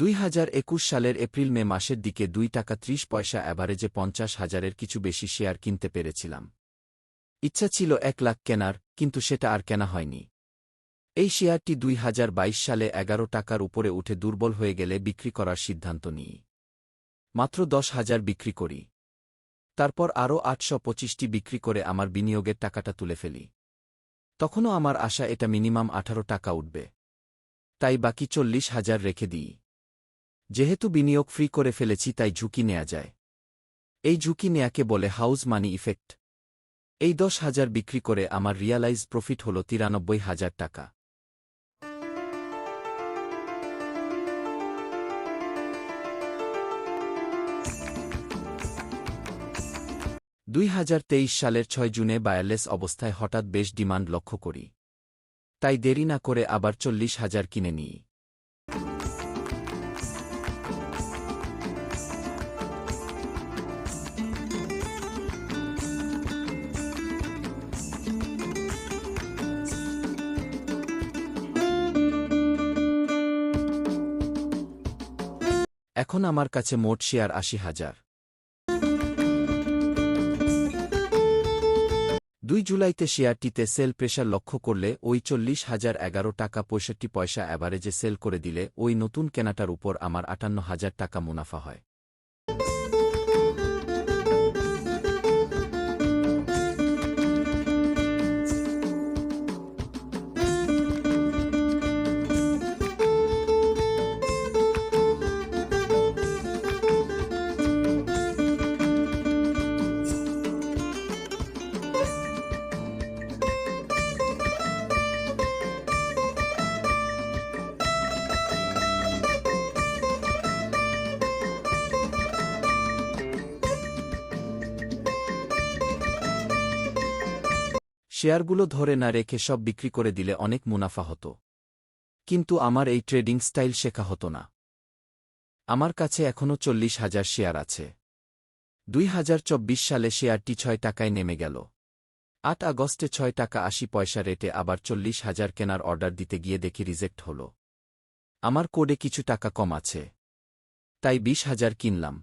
2021 সালের এপ্রিল-মে মাসের দিকে 2 টাকা 30 পয়সা অ্যাভারেজে 50,000-এর কিছু বেশি শেয়ার কিনতে পেরেছিলাম। ইচ্ছা ছিল 1 লাখ কেনার, কিন্তু সেটা আর কেনা হয়নি। এই শেয়ারটি 2022 সালে 11 টাকার উপরে উঠে দুর্বল হয়ে গেলে বিক্রি করার সিদ্ধান্ত নিই। মাত্র 10,000 বিক্রি করি। তারপর আরও 825টি বিক্রি করে আমার বিনিয়োগের টাকাটা তুলে ফেলি। তখনও আমার আশা এটা মিনিমাম 18 টাকা উঠবে। তাই বাকি 40,000 রেখে দিই। যেহেতু বিনিয়োগ ফ্রি করে ফেলেছি তাই ঝুঁকি নেয়া যায়। এই ঝুঁকি নেয়াকে বলে হাউস মানি ইফেক্ট। এই 10,000 বিক্রি করে আমার রিয়ালাইজ প্রফিট হল 93,000 টাকা। 2023 সালের 6 জুনে বায়ারলেস অবস্থায় হঠাৎ বেশ ডিমান্ড লক্ষ্য করি। তাই দেরি না করে আবার 40,000 কিনে নিই। এখন আমার কাছে মোট শেয়ার 80,000। 2 জুলাইতে শেয়ারটিতে সেল প্রেশার লক্ষ্য করলে ওই 40,011 টাকা 65 পয়সা অ্যাভারেজে সেল করে দিলে ওই নতুন কেনাটার উপর আমার 58,000 টাকা মুনাফা হয়। শেয়ারগুলো ধরে না রেখে সব বিক্রি করে দিলে অনেক মুনাফা হতো। কিন্তু আমার এই ট্রেডিং স্টাইল শেখা হতো না। আমার কাছে এখনও 40,000 শেয়ার আছে। 2024 সালে শেয়ারটি 6 টাকায় নেমে গেল। 8 আগস্টে 6 টাকা 80 পয়সা রেটে আবার 40,000 কেনার অর্ডার দিতে গিয়ে দেখি রিজেক্ট হল। আমার কোডে কিছু টাকা কম আছে। তাই 20,000 কিনলাম।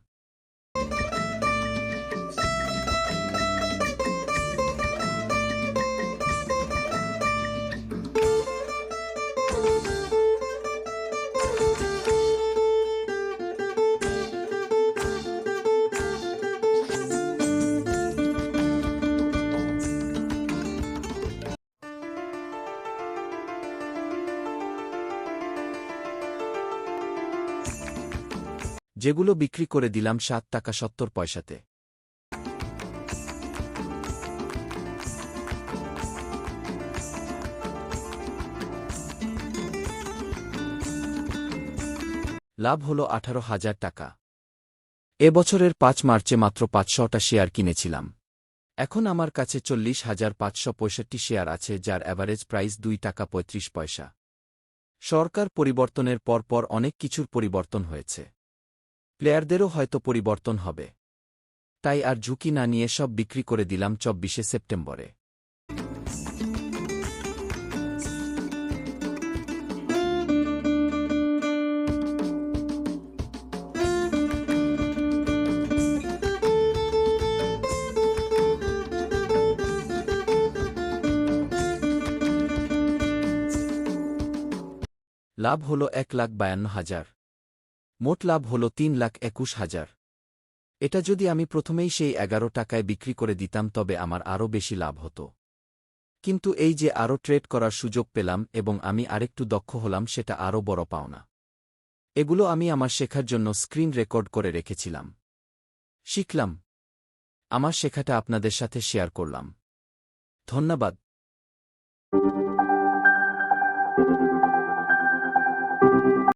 যেগুলো বিক্রি করে দিলাম 7 টাকা 70 পয়সাতে। লাভ হল 18,000 টাকা। এবছরের 5 মার্চে মাত্র 500টা শেয়ার কিনেছিলাম। এখন আমার কাছে 40,565 শেয়ার আছে, যার অ্যাভারেজ প্রাইস 2 টাকা 35 পয়সা। সরকার পরিবর্তনের পরপর অনেক কিছুর পরিবর্তন হয়েছে। প্লেয়ারদেরও হয়তো পরিবর্তন হবে। তাই আর ঝুঁকি না নিয়ে সব বিক্রি করে দিলাম 24শে সেপ্টেম্বরে। লাভ হল 1,52,000। মোট লাভ হল 3,21,000। এটা যদি আমি প্রথমেই সেই 11 টাকায় বিক্রি করে দিতাম তবে আমার আরও বেশি লাভ হতো। কিন্তু এই যে আরও ট্রেড করার সুযোগ পেলাম এবং আমি আরেকটু দক্ষ হলাম, সেটা আরও বড় পাওনা। এগুলো আমি আমার শেখার জন্য স্ক্রিন রেকর্ড করে রেখেছিলাম। শিখলাম। আমার শেখাটা আপনাদের সাথে শেয়ার করলাম। ধন্যবাদ।